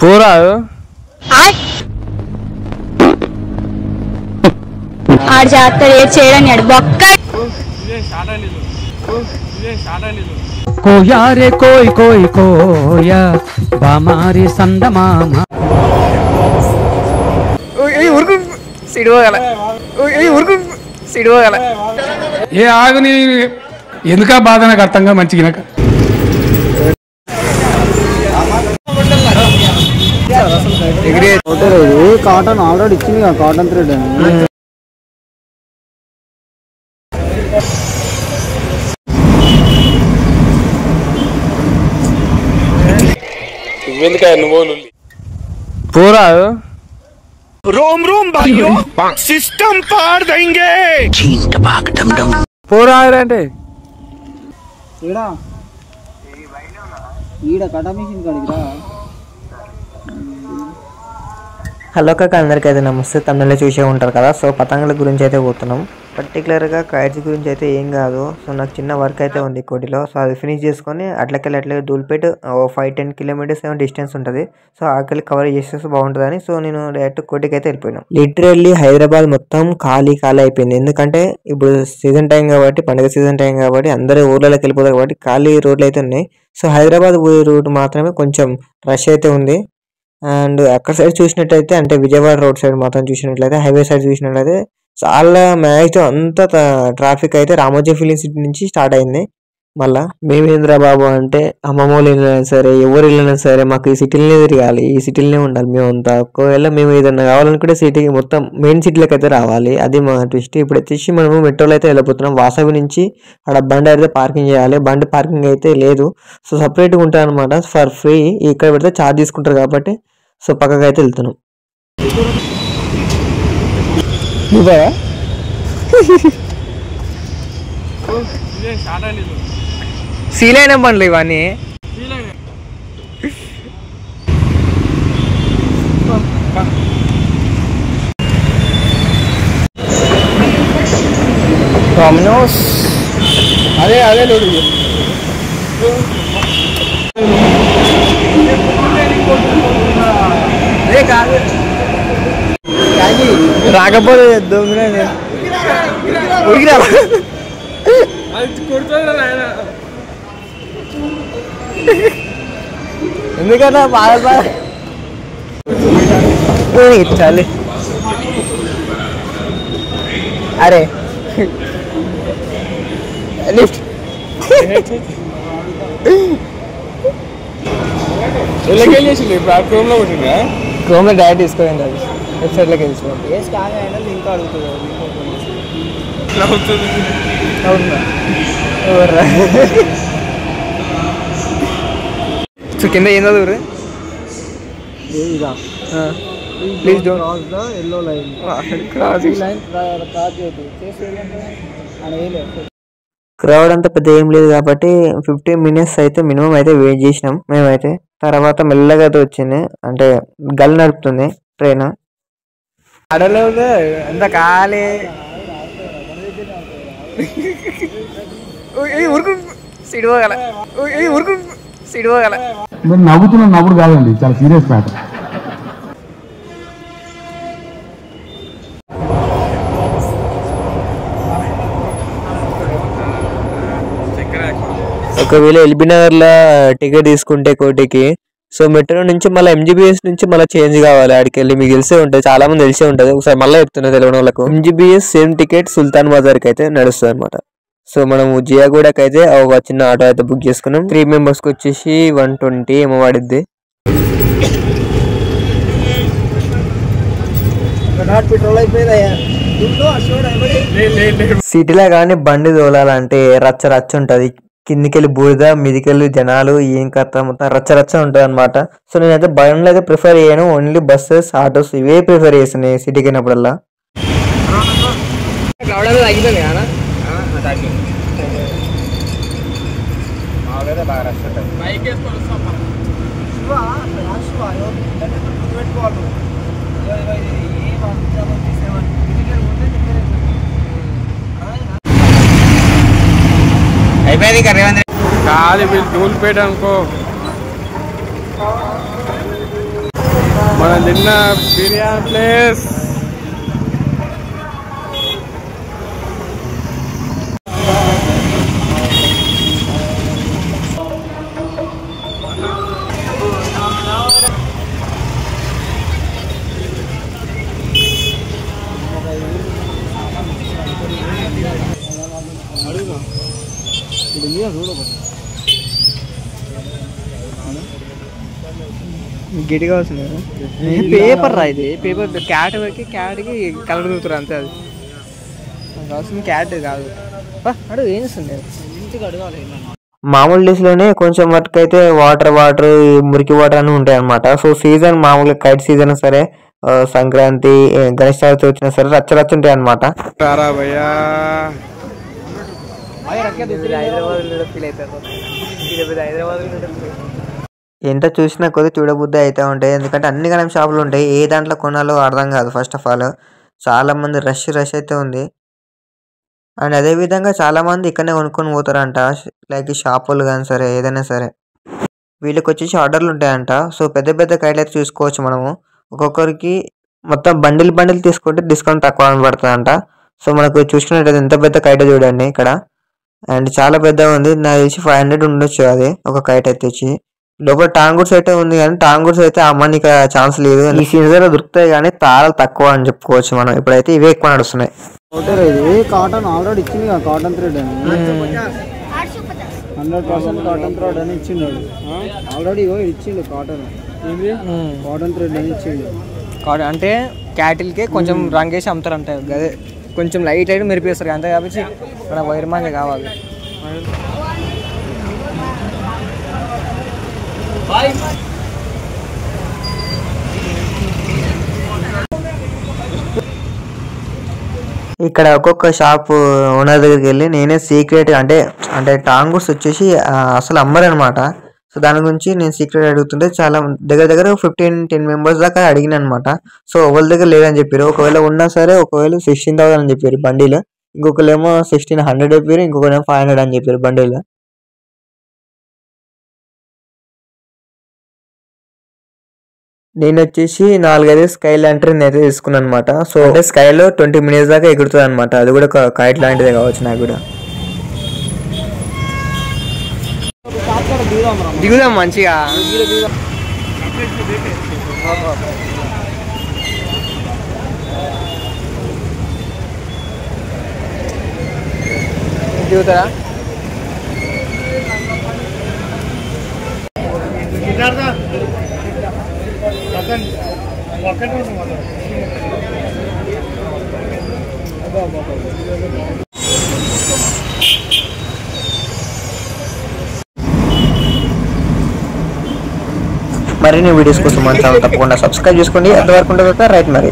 పోరాదు ఆడు చేస్తాడు ఏడు చేయడం బొక్క కోయా రే కోయ్ కోయ్ కోయా బామారి సందమామ ఉరుకు సిడిపోగల ఉరుకు సిడిపోగల ఏ ఆగుని ఎందుక బాధ నాకు అర్థంగా మంచిగా కాటన్ ఆల్రెడీ ఇచ్చింది కదా కాటన్ థ్రెడ్ అని పోరాదు रोम रोम भाइयों सिस्टम पार देंगे పోరాదు అంటే ఈడ కటా మిషన్ కాడికి రా. హలో కాక అందరికైతే నమస్తే. తమిళలో చూసే ఉంటారు కదా. సో పతంగుల గురించి అయితే పోతున్నాం. పర్టికులర్గా కైట్స్ గురించి అయితే ఏం కాదు. సో నాకు చిన్న వర్క్ అయితే ఉంది కోటిలో. సో అది ఫినిష్ చేసుకొని అట్లకెళ్ళి దూల్పేట్ 5-10 కిలోమీటర్స్ ఏమో డిస్టెన్స్ ఉంటుంది. సో ఆకెళ్ళి కవర్ చేసేస్తే బాగుంటుందని సో నేను డైరెక్ట్ కోటికి అయితే వెళ్ళిపోయినాం. లిటరల్లీ హైదరాబాద్ మొత్తం ఖాళీ అయిపోయింది. ఎందుకంటే ఇప్పుడు సీజన్ టైం కాబట్టి, పండుగ సీజన్ టైం కాబట్టి అందరూ ఊర్లలోకి వెళ్ళిపోతారు కాబట్టి ఖాళీ రోడ్లు అయితే ఉన్నాయి. సో హైదరాబాద్ పోయే రూట్ మాత్రమే కొంచెం రష్ అయితే ఉంది. అండ్ అక్కడ సైడ్ చూసినట్టయితే అంటే విజయవాడ రోడ్ సైడ్ మాత్రం చూసినట్లయితే, హైవే సైడ్ చూసినట్లయితే చాలా మ్యాక్సిమం అంతా ట్రాఫిక్ అయితే రామోజీ ఫిలిం సిటీ నుంచి స్టార్ట్ అయింది. మళ్ళా మేమేంద్రా బాబు అంటే అమ్మమ్మ వాళ్ళు వెళ్ళినా సరే, ఎవరు వెళ్ళినా సరే మాకు ఈ సిటీలనే తిరగాలి, ఈ సిటీలనే ఉండాలి మేమంతా. ఒకవేళ మేము ఏదైనా కావాలనుకుంటే సిటీకి మొత్తం మెయిన్ సిటీలకు అయితే రావాలి. అది మా ట్విస్ట్. ఇప్పుడు వచ్చేసి మనము మెట్రోలో అయితే వెళ్ళిపోతున్నాం. వాసవి నుంచి అక్కడ బండి అయితే పార్కింగ్ చేయాలి. బండి పార్కింగ్ అయితే లేదు. సో సపరేట్గా ఉంటుంది అనమాట, ఫర్ ఫ్రీ. ఇక్కడ పెడితే ఛార్జ్ తీసుకుంటారు కాబట్టి సో పక్కకి అయితే వెళ్తున్నాం. సీలైన బండ్లు ఇవన్నీ. డొమినోస్ అదే అదే కాదు రాకపోతే ఎందుకన్నా బాగా చాలి. అరే లిఫ్ట్ క్రోమ్ లో డైరెక్ట్ తీసుకోండి. అది వెబ్సైట్లోకి వెళ్ళిపోండి. లింక్ అడుగుతుంది. సో కింద ఏం చదువురు please don't yellow line crowd అంతా పెద్ద ఏం లేదు కాబట్టి 15 minutes అయితే మినిమం అయితే వెయిట్ చేసినాం మేమైతే. తర్వాత మెల్లగా అయితే వచ్చింది, అంటే గల్ నడుపుతుంది ట్రైన్. అడలేదు ఎంత కాలే ఉరుకు సిడిపోగల ఉరుకు సిడిపోగల. మీరు నవ్వుతున్న నవ్వుడు కాదండి, చాలా సీరియస్ మ్యాటర్. ఒకవేళ ఎల్బీ నగర్ లో టికెట్ తీసుకుంటే కోటికి, సో మెట్రో నుంచి మళ్ళీ MGBS నుంచి మళ్ళీ చేంజ్ కావాలి ఆడికి వెళ్ళి. మీకు తెలిసే ఉంటుంది, చాలా మంది తెలిసే ఉంటుంది. ఒకసారి మళ్ళీ చెప్తున్నా తెలియని వాళ్ళకు. MGBS సేమ్ టికెట్ సుల్తాన్ బజార్కి అయితే నడుస్తుంది అనమాట. సో మనము జియాగూడకి అయితే ఒక చిన్న ఆటో అయితే బుక్ చేసుకున్నాం. 3 members కి వచ్చేసి 120 ఏమో పడిద్ది. సిటీలో కానీ బండి తోలాలంటే రచ్చ రచ్చ ఉంటుంది. కిందికెళ్ళి బూడిద, మీదికెళ్ళి జనాలు, ఏం కథ మొత్తం రచ్చ రచ్చ ఉంటుంది అనమాట. సో నేనైతే బండ్లు అయితే ప్రిఫర్ చేయను, ఓన్లీ బస్సెస్, ఆటోస్ ఇవే ప్రిఫర్ చేస్తాను సిటీకి వెళ్ళినప్పుడల్లా. అయిపోయింది కాదు వీళ్ళు దూల్పేట అనుకో. మనం తిన్న బిర్యానీ ప్లేస్. గట్టిగా వస్తుంది పేపర్ రా, ఇది పేపర్ క్యాట్ వరకు క్యాట్కి కలర్ దూకుతారు అంతే. అది కావాల్సింది క్యాట్ కాదు. అడుగు ఏం చేస్తుంది ఇంటికి అడగాలి. మామూలు డేస్లోనే కొంచెం వరకు అయితే వాటర్ మురికి వాటర్ అని ఉంటాయి అనమాట. సో సీజన్ మామూలుగా కైట్ సీజన్ సరే, సంక్రాంతి గణేష్ చవితి వచ్చినా సరే రచ్చ ఉంటాయి అనమాట. ఎంత చూసినా కొద్ది చూడబుద్ధి అయితే ఉంటాయి, ఎందుకంటే అన్ని గణం షాపులు ఉంటాయి. ఏ దాంట్లో కొనాలో అర్థం కాదు. ఫస్ట్ ఆఫ్ ఆల్ చాలా మంది రష్ అయితే ఉంది. అండ్ అదేవిధంగా చాలామంది ఇక్కడనే కొనుక్కొని పోతారంట, లైక్ షాపులు కానీ సరే ఏదైనా సరే. వీళ్ళకి వచ్చేసి ఆర్డర్లు ఉంటాయంట. సో పెద్ద పెద్ద కైట్లు అయితే చూసుకోవచ్చు మనము. ఒక్కొక్కరికి మొత్తం బండిల్ తీసుకుంటే డిస్కౌంట్ తక్కువ పడుతుందంట. సో మనకు చూసుకున్నట్టయితే ఎంత పెద్ద కైట్ చూడండి ఇక్కడ. అండ్ చాలా పెద్దగా ఉంది. నాకు తెలిసి 500 ఉండొచ్చు అది ఒక కైట్ అయితే వచ్చి. లోపల టాంగూర్స్ అయితే ఉంది, కానీ టాంగూర్స్ అయితే అమ్మనికి ఛాన్స్ లేదు. ఈ సీజన్లో దొరుకుతాయి కానీ చాలా తక్కువ అని చెప్పుకోవచ్చు మనం. ఇప్పుడైతే ఇవే ఎక్కువ నడుస్తున్నాయి. ఇది కాటన్ ఆల్రెడీ ఇచ్చింది కదా, కాటన్ థ్రెడ్ అని 100% కాటన్ థ్రెడ్ అని ఇచ్చిండు ఆల్రెడీ. ఇచ్చిండు కాటన్ థ్రెడ్ అని ఇచ్చిండు. కాటన్ అంటే క్యాటిల్కే కొంచెం రంగేసి అమ్ముతారంట. అదే కొంచెం లైట్ మెరిపిస్తారు అంతే. కాబట్టి మన వైర్ మంది కావాలి. ఇక్కడ ఒక్కొక్క షాప్ ఓనర్ దగ్గరికి వెళ్ళి నేనే సీక్రెట్ అంటే టాంగూర్స్ వచ్చేసి అసలు అమ్మరనమాట. సో దాని గురించి నేను సీక్రెట్ అడుగుతుంటే చాలా దగ్గర 15-10 మెంబర్స్ దాకా అడిగిన అనమాట. సో ఒకళ్ళ దగ్గర లేదని చెప్పారు. ఒకవేళ ఉన్నా సరే ఒకవేళ 16,000 అని చెప్పారు బండిలు. ఇంకొకరేమో 1600 చెప్పారు, ఇంకొకరేమో 500 అని చెప్పారు బండిలు. నేను వచ్చేసి 4-5 స్కై ల్యాంటర్న్ అయితే తీసుకున్నాను అనమాట. సో అంటే స్కైలో 20 minutes దాకా ఎగురుతుంది అనమాట. అది కూడా కైట్ లాంటిదే కావచ్చు. నాకు కూడా దిగుదాం మంచిగా. దిగుతారా? మరిన్ని వీడియోస్ కోసం మన ఛానల్ తప్పకుండా సబ్స్క్రైబ్ చేసుకోండి. ఎంతవరకు ఉంటుంది రైట్ మరి.